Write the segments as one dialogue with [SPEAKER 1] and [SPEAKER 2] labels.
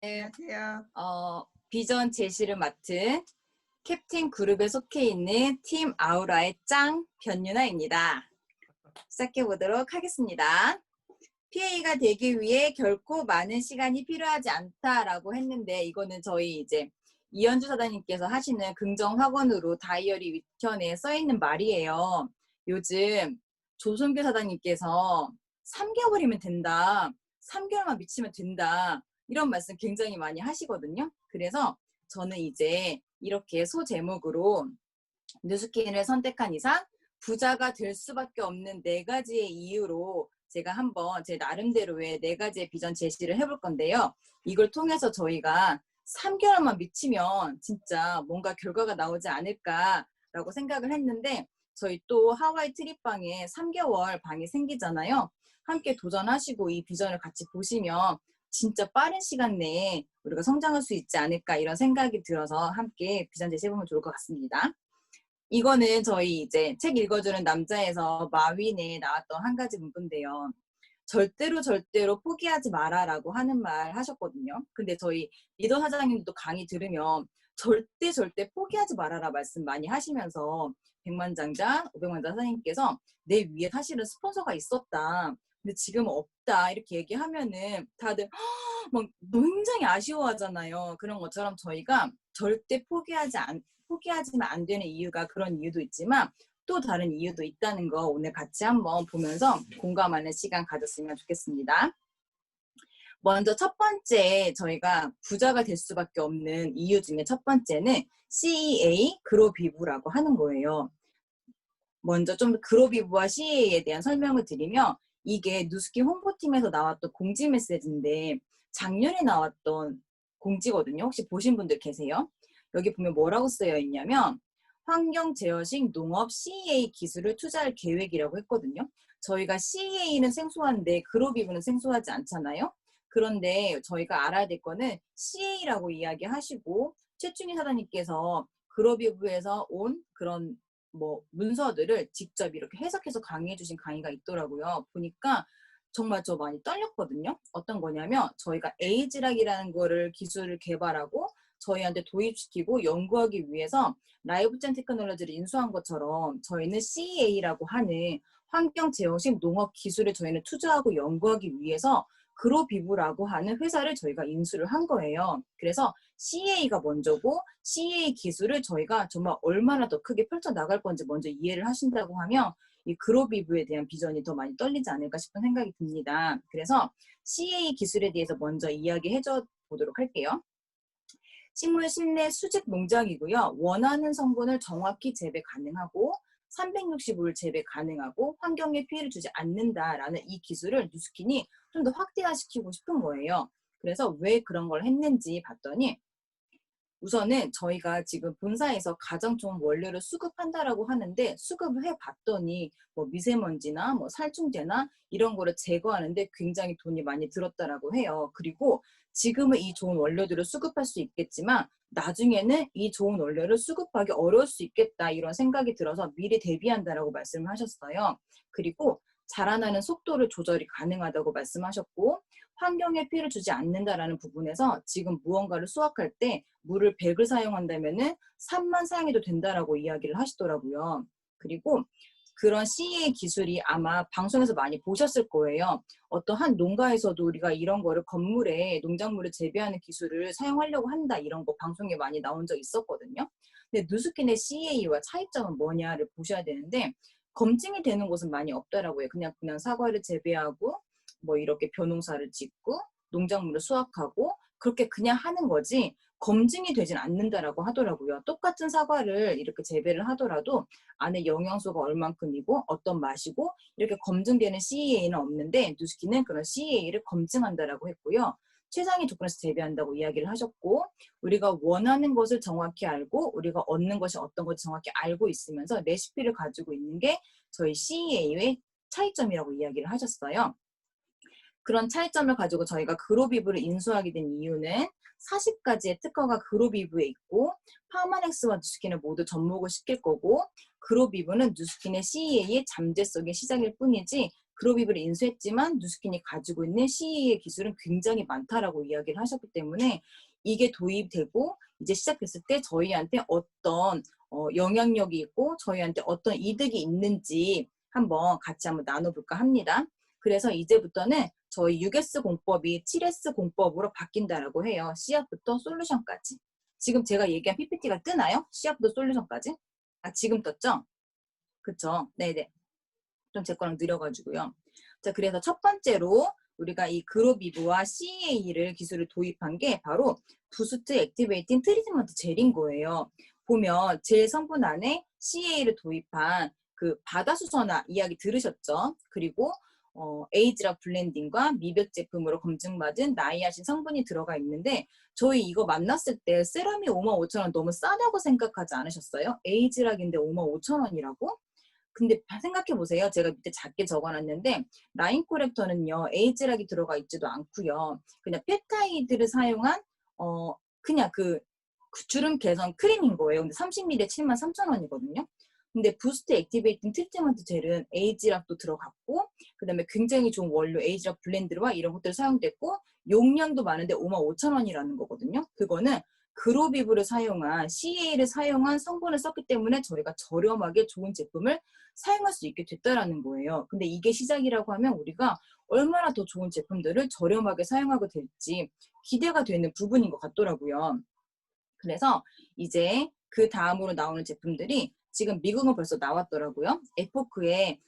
[SPEAKER 1] 네,
[SPEAKER 2] 안녕하세요.
[SPEAKER 1] 비전 제시를 맡은 캡틴 그룹에 속해 있는 팀 아우라의 짱 변유나입니다. 시작해 보도록 하겠습니다. PA가 되기 위해 결코 많은 시간이 필요하지 않다라고 했는데, 이거는 저희 이제 이현주 사장님께서 하시는 긍정 학원으로 다이어리 위편에 써 있는 말이에요. 요즘 조성규 사장님께서 3개월이면 된다, 3개월만 미치면 된다, 이런 말씀 굉장히 많이 하시거든요. 그래서 저는 이제 이렇게 소제목으로 뉴스킨을 선택한 이상 부자가 될 수밖에 없는 4가지의 이유로 제가 한번 제 나름대로의 4가지의 비전 제시를 해볼 건데요. 이걸 통해서 저희가 3개월만 미치면 진짜 뭔가 결과가 나오지 않을까라고 생각을 했는데, 저희 또 하와이 트립방에 3개월 방이 생기잖아요. 함께 도전하시고 이 비전을 같이 보시면 진짜 빠른 시간 내에 우리가 성장할 수 있지 않을까, 이런 생각이 들어서 함께 비전 제시해보면 좋을 것 같습니다. 이거는 저희 이제 책 읽어주는 남자에서 마윈에 나왔던 한 가지 문구인데요. 절대로 포기하지 마라라고 하는 말 하셨거든요. 근데 저희 리더 사장님도 강의 들으면 절대 포기하지 말아라 말씀 많이 하시면서 백만장자, 오백만장 사장님께서 내 위에 사실은 스폰서가 있었다, 근데 지금은 없다, 이렇게 얘기하면은 다들 막 굉장히 아쉬워하잖아요. 그런 것처럼 저희가 절대 포기하지만 안 되는 이유가 그런 이유도 있지만 또 다른 이유도 있다는 거 오늘 같이 한번 보면서 공감하는 시간 가졌으면 좋겠습니다. 먼저 첫 번째, 저희가 부자가 될 수밖에 없는 이유 중에 첫 번째는 CEA, 그로비브라고 하는 거예요. 먼저 좀 그로비브와 CEA에 대한 설명을 드리면, 이게 누스키 홍보팀에서 나왔던 공지 메시지인데 작년에 나왔던 공지거든요. 혹시 보신 분들 계세요? 여기 보면 뭐라고 쓰여 있냐면, 환경 제어식 농업 CEA 기술을 투자할 계획이라고 했거든요. 저희가 CEA는 생소한데 그로비브는 생소하지 않잖아요. 그런데 저희가 알아야 될 거는 CEA라고 이야기하시고, 최충희 사장님께서 그로비브에서 온 그런 문서들을 직접 이렇게 해석해서 강의해 주신 강의가 있더라고요. 보니까 정말 저 많이 떨렸거든요. 어떤 거냐면, 저희가 에이즈락이라는 거를 기술을 개발하고 저희한테 도입시키고 연구하기 위해서 라이브젠 테크놀로지를 인수한 것처럼, 저희는 CEA라고 하는 환경 제어식 농업 기술을 저희는 투자하고 연구하기 위해서 그로비브라고 하는 회사를 저희가 인수를 한 거예요. 그래서 CA가 먼저고, CA 기술을 저희가 정말 얼마나 더 크게 펼쳐나갈 건지 먼저 이해를 하신다고 하면 이 그로비브에 대한 비전이 더 많이 떨리지 않을까 싶은 생각이 듭니다. 그래서 CA 기술에 대해서 먼저 이야기해 줘 보도록 할게요. 식물 실내 수직 농장이고요. 원하는 성분을 정확히 재배 가능하고 365일 재배 가능하고 환경에 피해를 주지 않는다라는 이 기술을 뉴스킨이 좀 더 확대화시키고 싶은 거예요. 그래서 왜 그런 걸 했는지 봤더니, 우선은 저희가 지금 본사에서 가장 좋은 원료를 수급한다라고 하는데, 수급을 해봤더니 미세먼지나 살충제나 이런 거를 제거하는데 굉장히 돈이 많이 들었다라고 해요. 그리고 지금은 이 좋은 원료들을 수급할 수 있겠지만 나중에는 이 좋은 원료를 수급하기 어려울 수 있겠다, 이런 생각이 들어서 미리 대비한다라고 말씀을 하셨어요. 그리고 자라나는 속도를 조절이 가능하다고 말씀하셨고, 환경에 피해를 주지 않는다라는 부분에서 지금 무언가를 수확할 때 물을 100을 사용한다면은 3만 사용해도 된다라고 이야기를 하시더라고요. 그리고 그런 CEA 기술이 아마 방송에서 많이 보셨을 거예요. 어떤 한 농가에서도 우리가 이런 거를 건물에 농작물을 재배하는 기술을 사용하려고 한다, 이런 거 방송에 많이 나온 적 있었거든요. 근데 누스킨의 CEA와 차이점은 뭐냐를 보셔야 되는데, 검증이 되는 곳은 많이 없더라고요. 그냥 사과를 재배하고 이렇게 벼농사를 짓고 농작물을 수확하고 그렇게 그냥 하는 거지 검증이 되진 않는다라고 하더라고요. 똑같은 사과를 이렇게 재배를 하더라도 안에 영양소가 얼만큼이고 어떤 맛이고 이렇게 검증되는 CEA는 없는데, 뉴스킨은 그런 CEA를 검증한다라고 했고요. 최상의 조건에서 재배한다고 이야기를 하셨고, 우리가 원하는 것을 정확히 알고 우리가 얻는 것이 어떤 것을 정확히 알고 있으면서 레시피를 가지고 있는 게 저희 CEA의 차이점이라고 이야기를 하셨어요. 그런 차이점을 가지고 저희가 그로비브를 인수하게 된 이유는 40가지의 특허가 그로비브에 있고, 파마넥스와 뉴스킨을 모두 접목을 시킬 거고, 그로비브는 뉴스킨의 CEA의 잠재 속의 시작일 뿐이지 그로비브를 인수했지만 누스킨이 가지고 있는 CE의 기술은 굉장히 많다라고 이야기를 하셨기 때문에 이게 도입되고 이제 시작했을 때 저희한테 어떤 영향력이 있고 저희한테 어떤 이득이 있는지 같이 한번 나눠볼까 합니다. 그래서 이제부터는 저희 6S 공법이 7S 공법으로 바뀐다라고 해요. 시합부터 솔루션까지. 지금 제가 얘기한 PPT가 뜨나요? 시합부터 솔루션까지? 아, 지금 떴죠? 그쵸? 네네. 좀 제 거랑 느려가지고요. 자, 그래서 첫 번째로 우리가 이 그로비브와 CEA를 기술을 도입한 게 바로 부스트 액티베이팅 트리트먼트 젤인 거예요. 보면 제 성분 안에 CEA를 도입한 그 바다수소나 이야기 들으셨죠? 그리고 에이즈락 블렌딩과 미백 제품으로 검증받은 나이아신 성분이 들어가 있는데 저희 이거 만났을 때 세럼이 55,000원 너무 싸다고 생각하지 않으셨어요? 에이즈락인데 55,000원이라고? 근데 생각해보세요. 제가 밑에 작게 적어놨는데 라인 코렉터는요. 에이즈락이 들어가 있지도 않고요. 그냥 펩타이드를 사용한 그냥 그 주름 개선 크림인 거예요. 근데 30ml에 73,000원이거든요. 근데 부스트 액티베이팅 트리트먼트 젤은 에이지락도 들어갔고 그다음에 굉장히 좋은 원료 에이지락 블렌드와 이런 것들 사용됐고 용량도 많은데 55,000원이라는 거거든요. 그거는 그로비브를 사용한 CA를 사용한 성분을 썼기 때문에 저희가 저렴하게 좋은 제품을 사용할 수 있게 됐다라는 거예요. 근데 이게 시작이라고 하면 우리가 얼마나 더 좋은 제품들을 저렴하게 사용하게 될지 기대가 되는 부분인 것 같더라고요. 그래서 이제 그 다음으로 나오는 제품들이 지금 미국은 벌써 나왔더라고요. 에포크의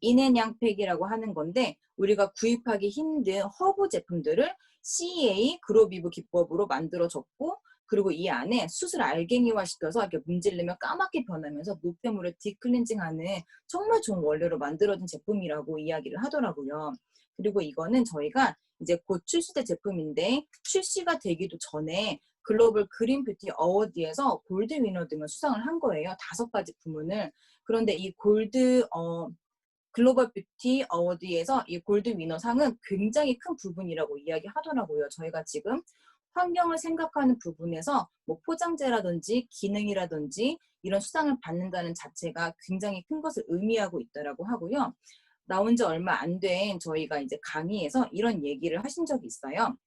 [SPEAKER 1] 인앤양팩이라고 하는 건데 우리가 구입하기 힘든 허브 제품들을 CEA 그로비브 기법으로 만들어졌고 그리고 이 안에 숯을 알갱이화 시켜서 이렇게 문지르면 까맣게 변하면서 노폐물을 디클렌징하는 정말 좋은 원료로 만들어진 제품이라고 이야기를 하더라고요. 그리고 이거는 저희가 이제 곧 출시될 제품인데 출시가 되기도 전에 글로벌 그린 뷰티 어워드에서 골드 위너 등을 수상을 한 거예요. 5가지 부문을. 그런데 이 골드 글로벌 뷰티 어워드에서 이 골드 위너 상은 굉장히 큰 부분이라고 이야기하더라고요. 저희가 지금 환경을 생각하는 부분에서 뭐 포장재라든지 기능이라든지 이런 수상을 받는다는 자체가 굉장히 큰 것을 의미하고 있다라고 하고요. 나온 지 얼마 안 된 저희가 이제 강의에서 이런 얘기를 하신 적이 있어요.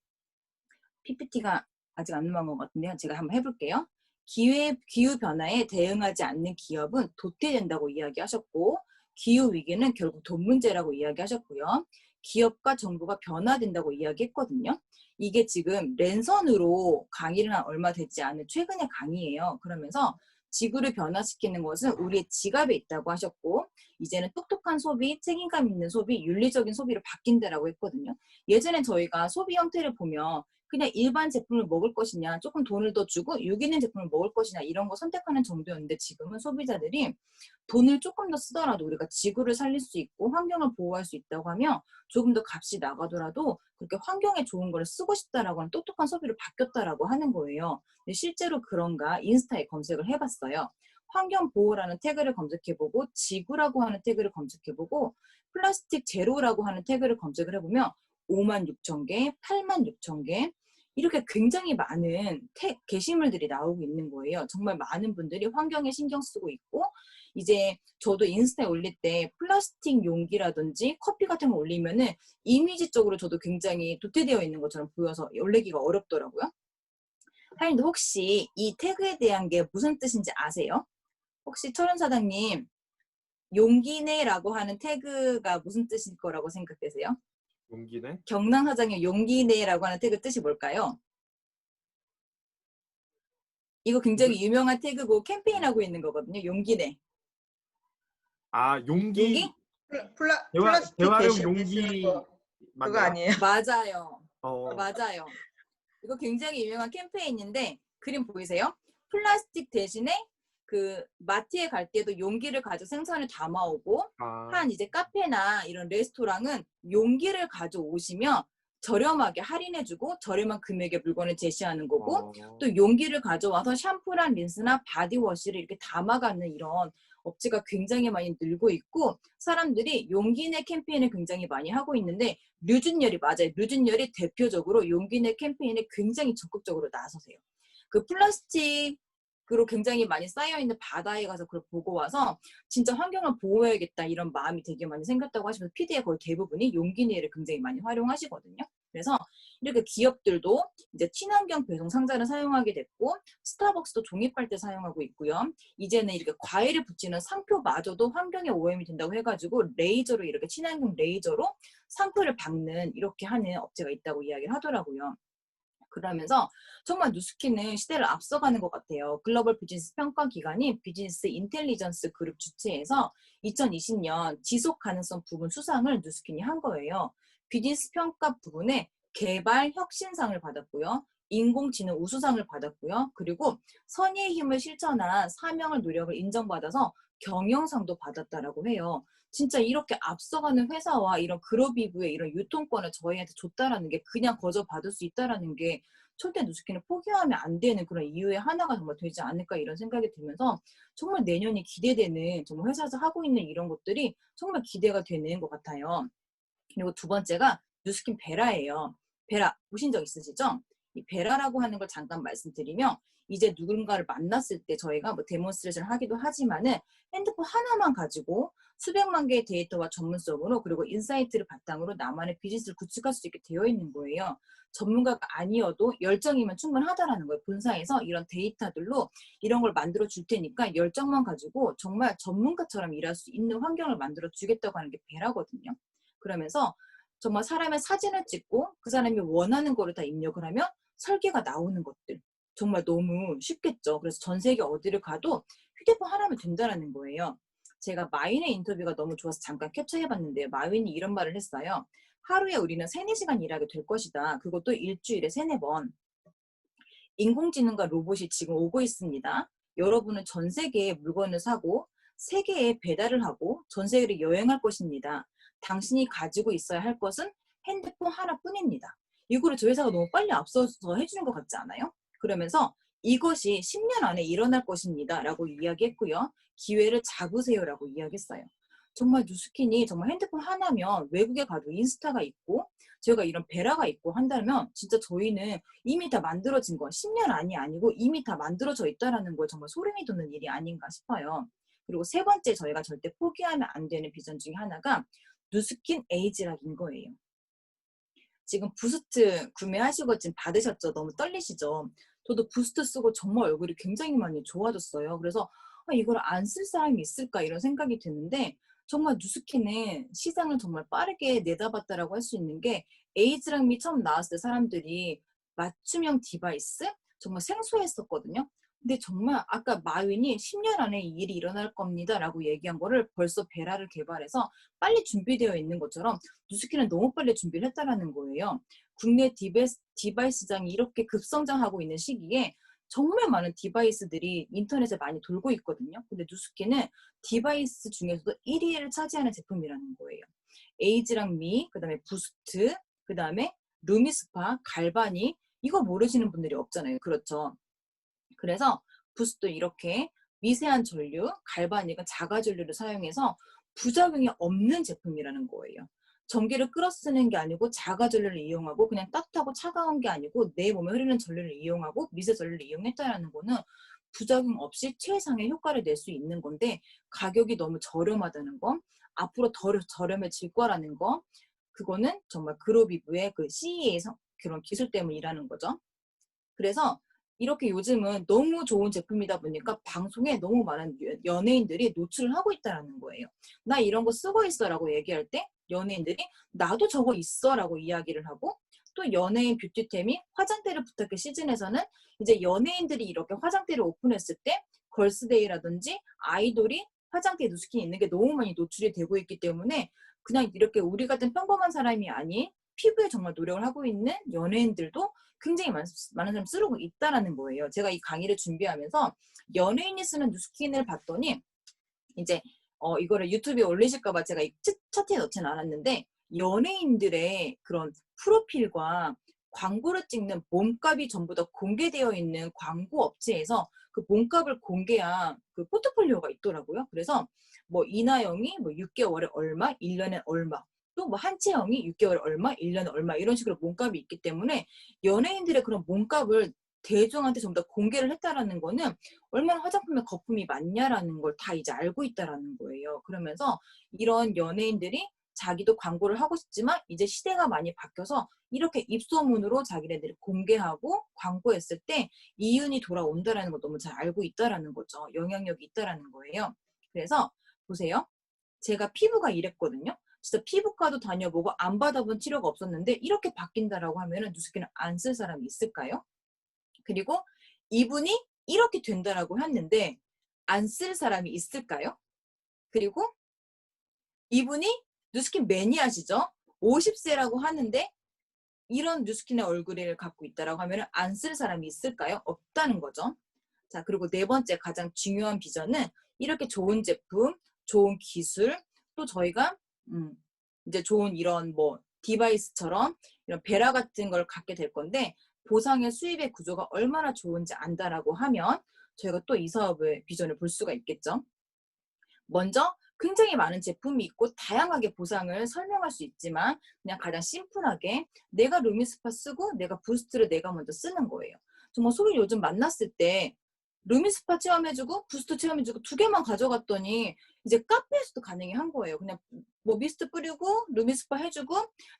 [SPEAKER 1] PPT가 아직 안 넘어간 것 같은데요. 제가 한번 해볼게요. 기후변화에 대응하지 않는 기업은 도태된다고 이야기하셨고 기후위기는 결국 돈 문제라고 이야기하셨고요. 기업과 정부가 변화된다고 이야기했거든요. 이게 지금 랜선으로 강의를 한 얼마 되지 않은 최근의 강의예요. 그러면서 지구를 변화시키는 것은 우리의 지갑에 있다고 하셨고 이제는 똑똑한 소비, 책임감 있는 소비, 윤리적인 소비로 바뀐다라고 했거든요. 예전엔 저희가 소비 형태를 보면 그냥 일반 제품을 먹을 것이냐 조금 돈을 더 주고 유기농 제품을 먹을 것이냐 이런 거 선택하는 정도였는데 지금은 소비자들이 돈을 조금 더 쓰더라도 우리가 지구를 살릴 수 있고 환경을 보호할 수 있다고 하면 조금 더 값이 나가더라도 그렇게 환경에 좋은 걸 쓰고 싶다라고 하는 똑똑한 소비로 바뀌었다라고 하는 거예요. 근데 실제로 그런가 인스타에 검색을 해봤어요. 환경보호라는 태그를 검색해보고 지구라고 하는 태그를 검색해보고 플라스틱 제로라고 하는 태그를 검색을 해보면 56,000개, 86,000개 이렇게 굉장히 많은 게시물들이 나오고 있는 거예요. 정말 많은 분들이 환경에 신경 쓰고 있고 이제 저도 인스타에 올릴 때 플라스틱 용기라든지 커피 같은 거 올리면은 이미지적으로 저도 굉장히 도태되어 있는 것처럼 보여서 올리기가 어렵더라고요. 하인도 혹시 이 태그에 대한 게 무슨 뜻인지 아세요? 혹시 철원 사장님 용기내라고 하는 태그가 무슨 뜻일 거라고 생각되세요?
[SPEAKER 2] 용기네?
[SPEAKER 1] 경남 사장님 용기내라고 하는 태그 뜻이 뭘까요? 이거 굉장히 유명한 태그고 캠페인하고 있는 거거든요. 용기내.
[SPEAKER 2] 아,
[SPEAKER 1] 용기?
[SPEAKER 2] 용기
[SPEAKER 3] 플라스틱
[SPEAKER 2] 재활용
[SPEAKER 3] 대신에 쓰는
[SPEAKER 2] 용기
[SPEAKER 3] 거 그거
[SPEAKER 2] 맞나요?
[SPEAKER 3] 아니에요?
[SPEAKER 1] 맞아요.
[SPEAKER 2] 어,
[SPEAKER 1] 맞아요. 이거 굉장히 유명한 캠페인인데 그림 보이세요? 플라스틱 대신에 그 마트에 갈 때도 용기를 가지고 생선을 담아오고
[SPEAKER 2] 아,
[SPEAKER 1] 한 이제 카페나 이런 레스토랑은 용기를 가져오시면 저렴하게 할인해주고 저렴한 금액의 물건을 제시하는 거고 또 용기를 가져와서 샴푸랑 린스나 바디워시를 이렇게 담아가는 이런 업체가 굉장히 많이 늘고 있고 사람들이 용기내 캠페인을 굉장히 많이 하고 있는데 류준열이 맞아요. 류준열이 대표적으로 용기내 캠페인에 굉장히 적극적으로 나서세요. 그 플라스틱 그리고 굉장히 많이 쌓여있는 바다에 가서 그걸 보고 와서 진짜 환경을 보호해야겠다 이런 마음이 되게 많이 생겼다고 하시면서 PD의 거의 대부분이 용기내를 굉장히 많이 활용하시거든요. 그래서 이렇게 기업들도 이제 친환경 배송 상자를 사용하게 됐고 스타벅스도 종이빨대 사용하고 있고요. 이제는 이렇게 과일을 붙이는 상표마저도 환경에 오염이 된다고 해가지고 레이저로 이렇게 친환경 레이저로 상표를 박는 이렇게 하는 업체가 있다고 이야기를 하더라고요. 그러면서 정말 누스키는 시대를 앞서가는 것 같아요. 글로벌 비즈니스 평가 기관인 비즈니스 인텔리전스 그룹 주최에서 2020년 지속 가능성 부분 수상을 누스킨이 한 거예요. 비즈니스 평가 부분에 개발 혁신상을 받았고요. 인공지능 우수상을 받았고요. 그리고 선의의 힘을 실천한 사명을 노력을 인정받아서 경영상도 받았다라고 해요. 진짜 이렇게 앞서가는 회사와 이런 그로비브의 이런 유통권을 저희한테 줬다라는 게 그냥 거저 받을 수 있다라는 게 절대 누스키는 포기하면 안 되는 그런 이유의 하나가 정말 되지 않을까 이런 생각이 들면서 정말 내년이 기대되는 정말 회사에서 하고 있는 이런 것들이 정말 기대가 되는 것 같아요. 그리고 두 번째가 누스킨 베라예요. 베라 보신 적 있으시죠? 이 베라라고 하는 걸 잠깐 말씀드리면 이제 누군가를 만났을 때 저희가 뭐 데몬스트레이션을 하기도 하지만은 핸드폰 하나만 가지고 수백만 개의 데이터와 전문성으로 그리고 인사이트를 바탕으로 나만의 비즈니스를 구축할 수 있게 되어 있는 거예요. 전문가가 아니어도 열정이면 충분하다라는 거예요. 본사에서 이런 데이터들로 이런 걸 만들어 줄 테니까 열정만 가지고 정말 전문가처럼 일할 수 있는 환경을 만들어 주겠다고 하는 게 베라거든요. 그러면서 정말 사람의 사진을 찍고 그 사람이 원하는 거를 다 입력을 하면 설계가 나오는 것들. 정말 너무 쉽겠죠. 그래서 전 세계 어디를 가도 휴대폰 하나면 된다는 거예요. 제가 마윈의 인터뷰가 너무 좋아서 잠깐 캡처해봤는데요. 마윈이 이런 말을 했어요. 하루에 우리는 3-4시간 일하게 될 것이다. 그것도 일주일에 3-4번. 인공지능과 로봇이 지금 오고 있습니다. 여러분은 전 세계에 물건을 사고 세계에 배달을 하고 전 세계를 여행할 것입니다. 당신이 가지고 있어야 할 것은 핸드폰 하나뿐입니다. 이거를 저희 회사가 너무 빨리 앞서서 해주는 것 같지 않아요? 그러면서 이것이 10년 안에 일어날 것입니다. 라고 이야기했고요. 기회를 잡으세요. 라고 이야기했어요. 정말 누스킨이 정말 핸드폰 하나면 외국에 가도 인스타가 있고 저희가 이런 베라가 있고 한다면 진짜 저희는 이미 다 만들어진 거 10년 안이 아니고 이미 다 만들어져 있다는 걸 정말 소름이 돋는 일이 아닌가 싶어요. 그리고 세 번째 저희가 절대 포기하면 안 되는 비전 중에 하나가 누스킨 에이지락인 거예요. 지금 부스트 구매하시고 지금 받으셨죠? 너무 떨리시죠? 저도 부스트 쓰고 정말 얼굴이 굉장히 많이 좋아졌어요. 그래서 이걸 안 쓸 사람이 있을까 이런 생각이 드는데 정말 누스킨은 시장을 정말 빠르게 내다봤다라고 할 수 있는 게 에이지락미 처음 나왔을 때 사람들이 맞춤형 디바이스 정말 생소했었거든요. 근데 정말 아까 마윈이 10년 안에 이 일이 일어날 겁니다 라고 얘기한 거를 벌써 베라를 개발해서 빨리 준비되어 있는 것처럼 누스키는 너무 빨리 준비를 했다라는 거예요. 국내 디바이스장이 이렇게 급성장하고 있는 시기에 정말 많은 디바이스들이 인터넷에 많이 돌고 있거든요. 근데 누스키는 디바이스 중에서도 1위를 차지하는 제품이라는 거예요. 에이지랑 미, 그 다음에 부스트, 그 다음에 루미스파, 갈바니 이거 모르시는 분들이 없잖아요. 그렇죠. 그래서 부스도 이렇게 미세한 전류, 갈바닉은 자가 전류를 사용해서 부작용이 없는 제품이라는 거예요. 전기를 끌어 쓰는 게 아니고 자가 전류를 이용하고 그냥 따뜻하고 차가운 게 아니고 내 몸에 흐르는 전류를 이용하고 미세 전류를 이용했다라는 거는 부작용 없이 최상의 효과를 낼 수 있는 건데 가격이 너무 저렴하다는 거, 앞으로 더 저렴해질 거라는 거, 그거는 정말 그로비브의 그 CE의 그런 기술 때문이라는 거죠. 그래서 이렇게 요즘은 너무 좋은 제품이다 보니까 방송에 너무 많은 연예인들이 노출을 하고 있다는 거예요. 나 이런 거 쓰고 있어 라고 얘기할 때 연예인들이 나도 저거 있어 라고 이야기를 하고 또 연예인 뷰티템이 화장대를 부탁해 시즌에서는 이제 연예인들이 이렇게 화장대를 오픈했을 때 걸스데이라든지 아이돌이 화장대에 누스킨이 있는 게 너무 많이 노출이 되고 있기 때문에 그냥 이렇게 우리 같은 평범한 사람이 아닌 피부에 정말 노력을 하고 있는 연예인들도 굉장히 많은 사람 쓰고 있다라는 거예요. 제가 이 강의를 준비하면서 연예인이 쓰는 누스킨을 봤더니 이제 이거를 유튜브에 올리실까봐 제가 이 차트에 넣지는 않았는데 연예인들의 그런 프로필과 광고를 찍는 몸값이 전부 다 공개되어 있는 광고 업체에서 그 몸값을 공개한 그 포트폴리오가 있더라고요. 그래서 뭐 이나영이 뭐 6개월에 얼마, 1년에 얼마, 또 뭐 한채영이 6개월에 얼마, 1년에 얼마 이런 식으로 몸값이 있기 때문에 연예인들의 그런 몸값을 대중한테 전부 다 공개를 했다라는 거는 얼마나 화장품에 거품이 많냐라는 걸 다 이제 알고 있다라는 거예요. 그러면서 이런 연예인들이 자기도 광고를 하고 싶지만 이제 시대가 많이 바뀌어서 이렇게 입소문으로 자기네들이 공개하고 광고했을 때 이윤이 돌아온다라는 걸 너무 잘 알고 있다라는 거죠. 영향력이 있다라는 거예요. 그래서 보세요. 제가 피부가 이랬거든요. 진짜 피부과도 다녀보고 안 받아본 치료가 없었는데 이렇게 바뀐다라고 하면은 뉴스키는 안 쓸 사람이 있을까요? 그리고 이분이 이렇게 된다라고 했는데 안 쓸 사람이 있을까요? 그리고 이분이 뉴스킨 매니아시죠? 50세라고 하는데 이런 뉴스킨의 얼굴을 갖고 있다라고 하면 안 쓸 사람이 있을까요? 없다는 거죠. 자, 그리고 네 번째 가장 중요한 비전은 이렇게 좋은 제품, 좋은 기술, 또 저희가 이제 좋은 이런 뭐 디바이스처럼 이런 베라 같은 걸 갖게 될 건데 보상의 수입의 구조가 얼마나 좋은지 안다라고 하면 저희가 또 이 사업의 비전을 볼 수가 있겠죠. 먼저 굉장히 많은 제품이 있고 다양하게 보상을 설명할 수 있지만 그냥 가장 심플하게 내가 루미스파 쓰고 내가 부스트를 내가 먼저 쓰는 거예요. 정말 소위 요즘 만났을 때 루미스파 체험해주고 부스트 체험해주고 두 개만 가져갔더니 이제 카페에서도 가능한 거예요. 그냥 뭐 미스트 뿌리고 루미스파 해주고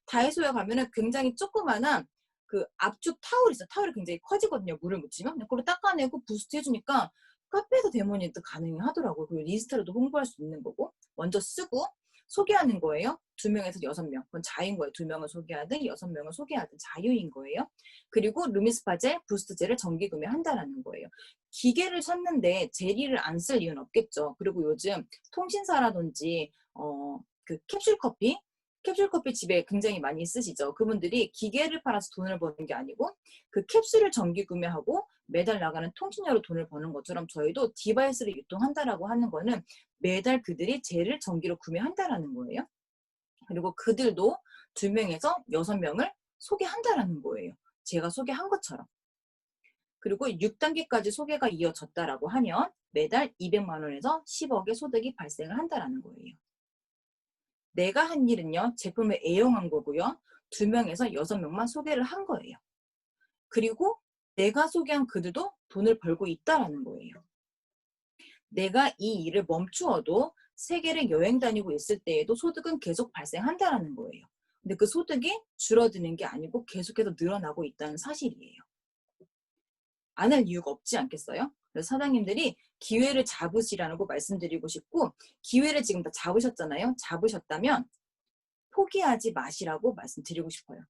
[SPEAKER 1] 다이소에 가면은 굉장히 조그만한 그 압축 타올 있어요. 타올이 굉장히 커지거든요. 물을 묻히면. 그걸 닦아내고 부스트 해주니까 카페에서 데모니도 가능하더라고요. 그리고 인스타로도 홍보할 수 있는 거고 먼저 쓰고 소개하는 거예요. 2명에서 6명. 그건 자유인 거예요. 2명을 소개하든 6명을 소개하든 자유인 거예요. 그리고 루미스파젤, 부스트젤을 정기 구매한다라는 거예요. 기계를 샀는데 젤리를 안 쓸 이유는 없겠죠. 그리고 요즘 통신사라든지 그 캡슐커피 집에 굉장히 많이 쓰시죠. 그분들이 기계를 팔아서 돈을 버는 게 아니고 그 캡슐을 정기 구매하고 매달 나가는 통신료로 돈을 버는 것처럼 저희도 디바이스를 유통한다라고 하는 거는 매달 그들이 젤을 정기로 구매한다라는 거예요. 그리고 그들도 2명에서 6명을 소개한다라는 거예요. 제가 소개한 것처럼. 그리고 6단계까지 소개가 이어졌다라고 하면 매달 200만 원에서 10억의 소득이 발생을 한다라는 거예요. 내가 한 일은요, 제품을 애용한 거고요. 2명에서 6명만 소개를 한 거예요. 그리고 내가 소개한 그들도 돈을 벌고 있다라는 거예요. 내가 이 일을 멈추어도 세계를 여행 다니고 있을 때에도 소득은 계속 발생한다라는 거예요. 근데 그 소득이 줄어드는 게 아니고 계속해서 늘어나고 있다는 사실이에요. 안 할 이유가 없지 않겠어요? 그래서 사장님들이 기회를 잡으시라고 말씀드리고 싶고 기회를 지금 다 잡으셨잖아요. 잡으셨다면 포기하지 마시라고 말씀드리고 싶어요.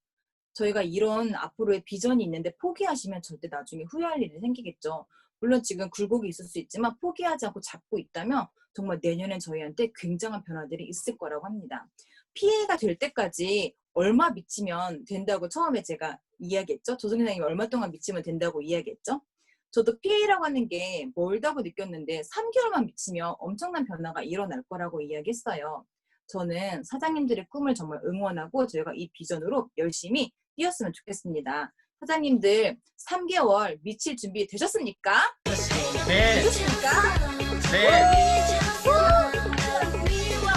[SPEAKER 1] 저희가 이런 앞으로의 비전이 있는데 포기하시면 절대 나중에 후회할 일이 생기겠죠. 물론 지금 굴곡이 있을 수 있지만 포기하지 않고 잡고 있다면 정말 내년엔 저희한테 굉장한 변화들이 있을 거라고 합니다. 피해가 될 때까지 얼마 미치면 된다고 처음에 제가 이야기했죠. 조선생님이 얼마 동안 미치면 된다고 이야기했죠. 저도 PA라고 하는 게 멀다고 느꼈는데 3개월만 미치면 엄청난 변화가 일어날 거라고 이야기했어요. 저는 사장님들의 꿈을 정말 응원하고 저희가 이 비전으로 열심히 뛰었으면 좋겠습니다. 사장님들 3개월 미칠 준비 되셨습니까?
[SPEAKER 3] 네.
[SPEAKER 1] 되셨습니까?
[SPEAKER 3] 네.